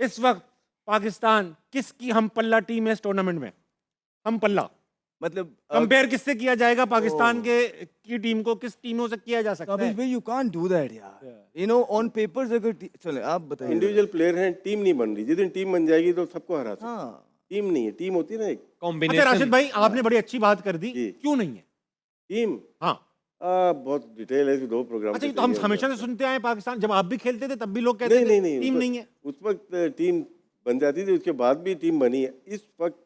इस वक्त पाकिस्तान किसकी हम पल्ला टीम है इस टूर्नामेंट में? हम पल्ला मतलब कंपेयर किससे किया जाएगा? पाकिस्तान के की टीम को किस टीमों से किया जा सकता कपिल है? भाई यू कांट डू दैट यार, यू नो ऑन पेपर्स अगर चले आप बताइए। इंडिविजुअल प्लेयर हैं, टीम नहीं बन रही। जिस दिन टीम बन जाएगी तो सबको हरा सकते हैं। हाँ टीम नहीं है, टीम होती है ना एक अच्छा कॉम्बिनेशन। राशिद भाई, आपने बड़ी अच्छी बात कर दी, जी। क्यों नहीं है? टीम। हाँ बहुत डिटेल है, दो प्रोग्राम अच्छा, पे ये तो हम चाहिए हमेशा होगा। से सुनते आए पाकिस्तान, जब आप भी खेलते थे तब भी लोग कहते नहीं थे नहीं नहीं, टीम नहीं है। उस वक्त टीम बन जाती थी, उसके बाद भी टीम बनी है। इस वक्त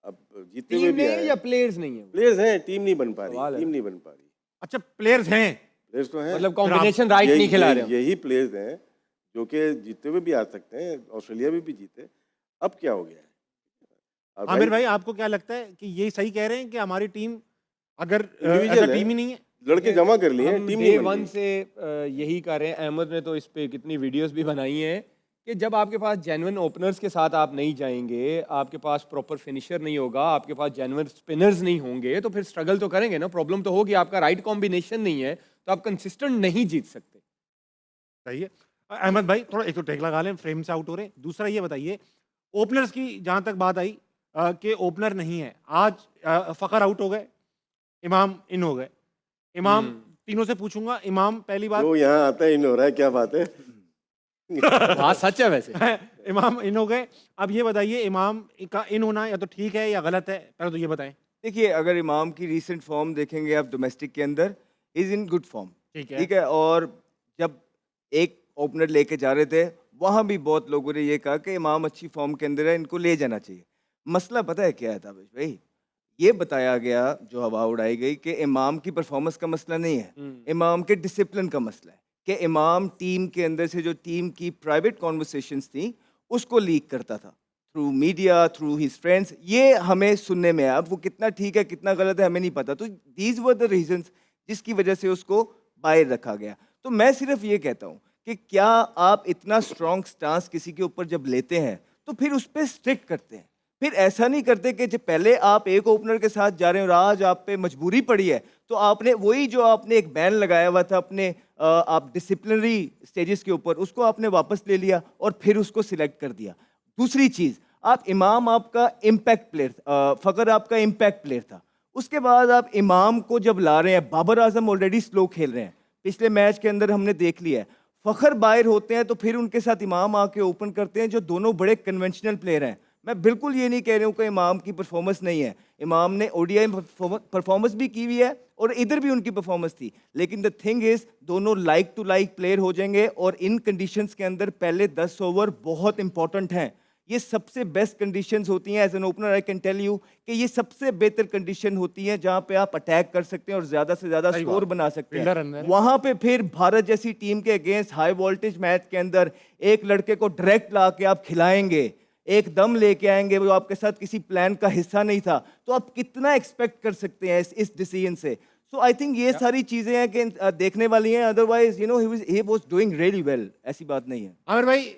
अब जीतते हुए टीम भी नहीं है या आए प्लेयर्स नहीं है? प्लेयर्स हैं, टीम नहीं बन पा सवाल रही, है। टीम नहीं बन पा रही। अच्छा प्लेयर्स हैं, प्लेयर्स तो हैं, मतलब कॉम्बिनेशन राइट नहीं खिला रहे हो। यही प्लेयर्स हैं जो कि जीतते हुए भी आ सकते हैं। ऑस्ट्रेलिया में भी जीते, अब क्या हो गया है? अब आमिर भाई आपको क्या लगता है कि ये सही कह रहे हैं कि हमारी टीम अगर Individual ऐसा है। टीम ही नहीं है? लड़के जमा कर लिए हैं, हम टीम डे नहीं बन वन रही। से यही कर रहे हैं। अहमद ने तो इस पे कितनी वीडियोस भी बनाई हैं कि जब आपके पास जेन्युइन ओपनर्स के साथ आप नहीं जाएंगे, आपके पास प्रॉपर फिनिशर नहीं होगा, आपके पास जेन्युइन स्पिनर्स नहीं होंगे, तो फिर स्ट्रगल तो करेंगे ना। प्रॉब्लम तो होगी, आपका राइट कॉम्बिनेशन नहीं है तो आप कंसिस्टेंट नहीं जीत सकते। सही है। अहमद भाई थोड़ा एक तो टेक लगा लें, फ्रेम से आउट हो रहे हैं। दूसरा ये बताइए, ओपनर्स की जहां तक बात आई कि ओपनर नहीं है, आज फखर आउट हो गए, इमाम इन हो गए। इमाम तीनों से पूछूंगा, इमाम पहली बात जो यहाँ आता है इन हो रहा है, क्या बात है? हाँ सच है वैसे। इमाम इन हो गए। अब ये बताइए, इमाम का इन होना या तो ठीक है या गलत है, पहले तो ये बताएं। देखिए, अगर इमाम की रीसेंट फॉर्म देखेंगे आप डोमेस्टिक के अंदर, इज इन गुड फॉर्म, ठीक है। ठीक है। और जब एक ओपनर लेके जा रहे थे, वहाँ भी बहुत लोगों ने ये कहा कि इमाम अच्छी फॉर्म के अंदर है, इनको ले जाना चाहिए। मसला पता है क्या है ताबिश भाई? ये बताया गया, जो हवा उड़ाई गई कि इमाम की परफॉर्मेंस का मसला नहीं है, इमाम के डिसिप्लिन का मसला है। कि इमाम टीम के अंदर से जो टीम की प्राइवेट कॉन्वर्सेशंस थी उसको लीक करता था through media, through his friends. ये हमें सुनने में आया। अब वो कितना ठीक है कितना गलत है हमें नहीं पता। तो दीज वर द रीजंस जिसकी वजह से उसको बाहर रखा गया। तो मैं सिर्फ ये कहता हूँ कि क्या आप इतना स्ट्रॉन्ग स्टांस किसी के ऊपर जब लेते हैं तो फिर उस पर स्ट्रिक्ट करते हैं। फिर ऐसा नहीं करते कि जब पहले आप एक ओपनर के साथ जा रहे हो और आज आप पे मजबूरी पड़ी है तो आपने वही जो आपने एक बैन लगाया हुआ था अपने आप डिसिप्लिनरी स्टेजेस के ऊपर, उसको आपने वापस ले लिया और फिर उसको सिलेक्ट कर दिया। दूसरी चीज़, आप इमाम आपका इम्पैक्ट प्लेयर, फ़खर आपका इम्पैक्ट प्लेयर था। उसके बाद आप इमाम को जब ला रहे हैं, बाबर आजम ऑलरेडी स्लो खेल रहे हैं, पिछले मैच के अंदर हमने देख लिया है। फ़खर बाहर होते हैं तो फिर उनके साथ इमाम आके ओपन करते हैं, जो दोनों बड़े कन्वेंशनल प्लेयर हैं। मैं बिल्कुल ये नहीं कह रहा हूँ कि इमाम की परफॉर्मेंस नहीं है। इमाम ने ओडीआई परफॉर्मेंस भी की हुई है और इधर भी उनकी परफॉर्मेंस थी। लेकिन द थिंग इज दोनों लाइक टू लाइक प्लेयर हो जाएंगे और इन कंडीशंस के अंदर पहले 10 ओवर बहुत इंपॉर्टेंट हैं। ये सबसे बेस्ट कंडीशंस होती हैं। As an opener I can tell you कि ये सबसे बेहतर कंडीशन होती है जहां पे आप अटैक कर सकते हैं और ज्यादा से ज्यादा सही स्कोर बात। बना सकते फील्डर हैं। अंदर है। वहां पे फिर भारत जैसी टीम के अगेंस्ट हाई वोल्टेज मैच के अंदर एक लड़के को डायरेक्ट ला के आप खिलाएंगे, एकदम लेके आएंगे, वो आपके साथ किसी प्लान का हिस्सा नहीं था, तो आप कितना एक्सपेक्ट कर सकते हैं इस डिसीजन से? सो आई थिंक ये सारी चीजें हैं कि देखने वाली हैं। Otherwise you know he was doing really well, ऐसी बात नहीं है। आमिर भाई,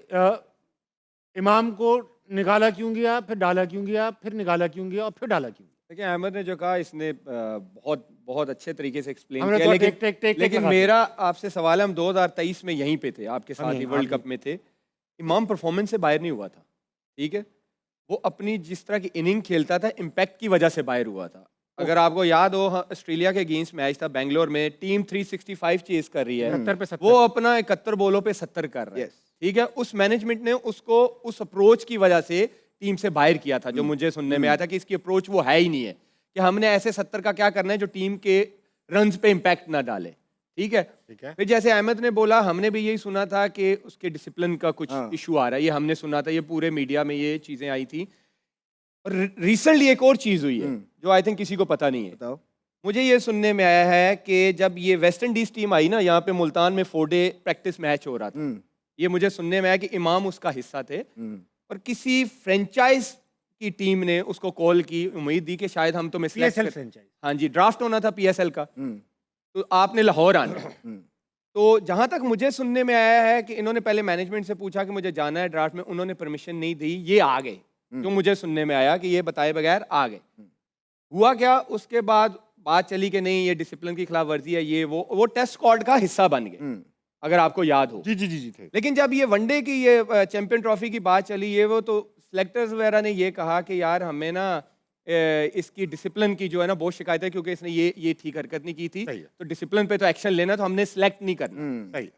इमाम को निकाला क्यों गया, फिर डाला क्यों गया, फिर निकाला क्यों गया और फिर डाला क्यों? देखिए अहमद ने जो कहा इसने बहुत बहुत अच्छे तरीके से एक्सप्लेन हमने किया। तो लेकिन टेक लेकिन लगा मेरा आपसे सवाल है, हम 2023 में यहीं पे थे, आपके साथ हम ही यहीं, वर्ल्ड हाँ कप में थे। इमाम परफॉर्मेंस से बाहर नहीं हुआ था, ठीक है। वो अपनी जिस तरह की इनिंग खेलता था, इम्पैक्ट की वजह से बाहर हुआ था। अगर आपको याद हो, ऑस्ट्रेलिया के अगेंस्ट मैच था बेंगलोर में, टीम 365 चेज कर रही है, 70 पे 70। वो अपना 71 बॉलों पे 70 कर रहा है, Yes. ठीक है। उस मैनेजमेंट ने उसको उस अप्रोच की वजह से टीम से बाहर किया था, जो मुझे सुनने में आया था कि इसकी अप्रोच वो है ही नहीं है, कि हमने ऐसे 70 का क्या करना है जो टीम के रन्स पे इम्पैक्ट ना डाले, ठीक है। ठीक है। फिर जैसे अहमद ने बोला, हमने भी यही सुना था कि उसके डिसिप्लिन का कुछ हाँ। इशू आ रहा है, ये हमने सुना था, ये पूरे मीडिया में ये चीजें आई थी। और रिसेंटली एक और चीज हुई है जो आई थिंक किसी को पता नहीं है। बताओ। मुझे ये सुनने में आया है कि जब ये वेस्ट इंडीज टीम आई ना, यहाँ पे मुल्तान में 4 डे प्रैक्टिस मैच हो रहा था, ये मुझे सुनने में आया कि इमाम उसका हिस्सा थे और किसी फ्रेंचाइज की टीम ने उसको कॉल की, उम्मीद दी कि शायद हम तुम्हें select PSL कर- फ्रेंचाइज। हाँ जी, ड्राफ्ट होना था PSL का, तो आपने लाहौर आना है। तो जहां तक मुझे सुनने में आया है कि इन्होंने पहले मैनेजमेंट से पूछा कि मुझे जाना है ड्राफ्ट में, उन्होंने परमिशन नहीं दी, ये आ गए। जो मुझे सुनने में आया कि ये बताए बगैर आ गए। हुआ क्या, उसके बाद बात चली कि नहीं ये डिसिप्लिन की खिलाफ वर्जी है, ये वो टेस्ट स्क्वाड का हिस्सा बन गए। अगर आपको याद हो। जी जी जी जी थे। लेकिन जब ये वनडे की ये चैंपियन ट्रॉफी की बात चली, ये वो तो सिलेक्टर्स वगैरह ने ये कहा कि यार हमें ना इसकी डिसिप्लिन की जो है ना बहुत शिकायत है, क्योंकि इसने ये ठीक हरकत नहीं की थी, सही है। तो डिसिप्लिन पे तो एक्शन लेना, तो हमने सिलेक्ट नहीं करना। हम्म। सही है।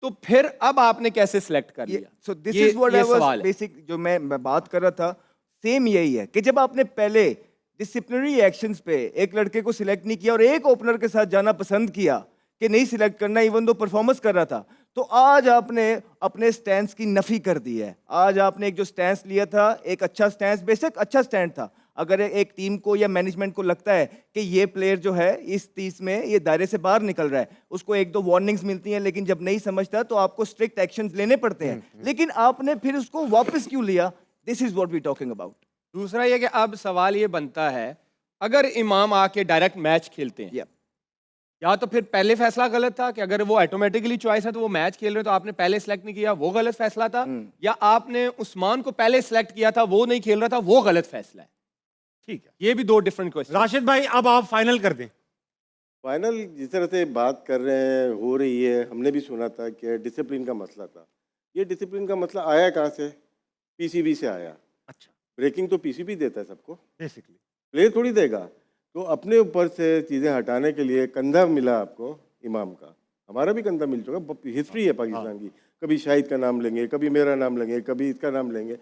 तो फिर अब आपने कैसे सिलेक्ट कर ये लिया? सो दिस ये- इज व्हाट ये आई वाज सवाल है। बेसिक जो मैं बात कर रहा था, सेम यही है कि जब आपने पहले डिसिप्लिनरी एक्शंस पे एक लड़के को सिलेक्ट नहीं किया और एक ओपनर के साथ जाना पसंद किया कि नहीं सिलेक्ट करना, इवन दो परफॉर्मेंस कर रहा था, तो आज आपने अपने स्टैंड की नफी कर दी है। आज आपने एक जो स्टैंड लिया था, एक अच्छा स्टैंड, बेशक अच्छा स्टैंड था, अगर एक टीम को या मैनेजमेंट को लगता है कि ये प्लेयर जो है इस 30 में ये दायरे से बाहर निकल रहा है, उसको एक दो वार्निंग्स मिलती हैं, लेकिन जब नहीं समझता तो आपको स्ट्रिक्ट एक्शंस लेने पड़ते हैं। लेकिन आपने फिर उसको वापस क्यों लिया? This is what we talking about. दूसरा ये कि अब सवाल ये बनता है, अगर इमाम आके डायरेक्ट मैच खेलते हैं, या तो फिर पहले फैसला गलत था कि अगर वो ऑटोमेटिकली चॉइस है तो वो मैच खेल रहे हो, तो आपने पहले सेलेक्ट नहीं किया, वो गलत फैसला था, या आपने उस्मान को पहले सेलेक्ट किया था, वो नहीं खेल रहा था, वो गलत फैसला है। ठीक है। ये भी दो डिफरेंट क्वेश्चन। राशिद भाई अब आप फाइनल कर दें। फाइनल जिस तरह से बात कर रहे हैं, हो रही है, हमने भी सुना था कि डिसिप्लिन का मसला था। ये डिसिप्लिन का मसला आया कहाँ से? पीसीबी से आया। अच्छा। ब्रेकिंग तो पीसीबी देता है सबको, बेसिकली प्लेयर थोड़ी देगा। तो अपने ऊपर से चीज़ें हटाने के लिए कंधा मिला आपको इमाम का, हमारा भी कंधा मिल चुका। हिस्ट्री है पाकिस्तान की, कभी शाहिद का नाम लेंगे, कभी मेरा नाम लेंगे, कभी इसका नाम लेंगे।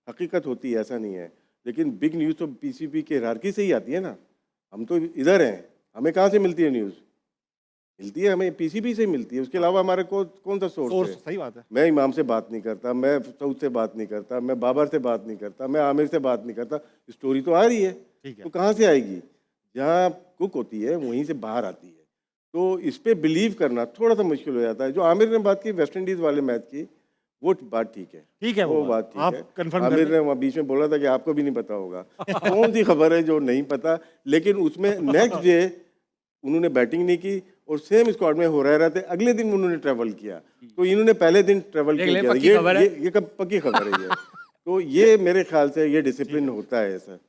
हकीकत होती है, ऐसा नहीं है। लेकिन बिग न्यूज़ तो पीसीबी के हायरार्की से ही आती है ना। हम तो इधर हैं, हमें कहाँ से मिलती है न्यूज़? मिलती है हमें पीसीबी से ही मिलती है, उसके अलावा हमारे को कौन सा सोर्स सोर्स है? सही बात है। मैं इमाम से बात नहीं करता, मैं सऊद से बात नहीं करता, मैं बाबर से बात नहीं करता, मैं आमिर से बात नहीं करता। स्टोरी तो आ रही है, ठीक है। तो कहाँ से आएगी? जहाँ कुक होती है वहीं से बाहर आती है। तो इस पे बिलीव करना थोड़ा सा मुश्किल हो जाता है। जो आमिर ने बात की वेस्ट इंडीज़ वाले मैच की, वो बात ठीक है, ठीक है, वो बात ठीक आप है। confirm कर आमिर दें। ने वहाँ बीच में बोला था कि आपको भी नहीं पता होगा। कौन सी खबर है जो नहीं पता? लेकिन उसमें नेक्स्ट डे उन्होंने बैटिंग नहीं की और सेम स्क्वाड में हो रहे थे। अगले दिन उन्होंने ट्रैवल किया, तो इन्होंने पहले दिन ट्रैवल देख क्यों ले, किया? पक्की खबर है। ये कब पक्की खबर है ये। तो ये मेरे ख्याल से ये डिसिप्लिन होता है ऐसा।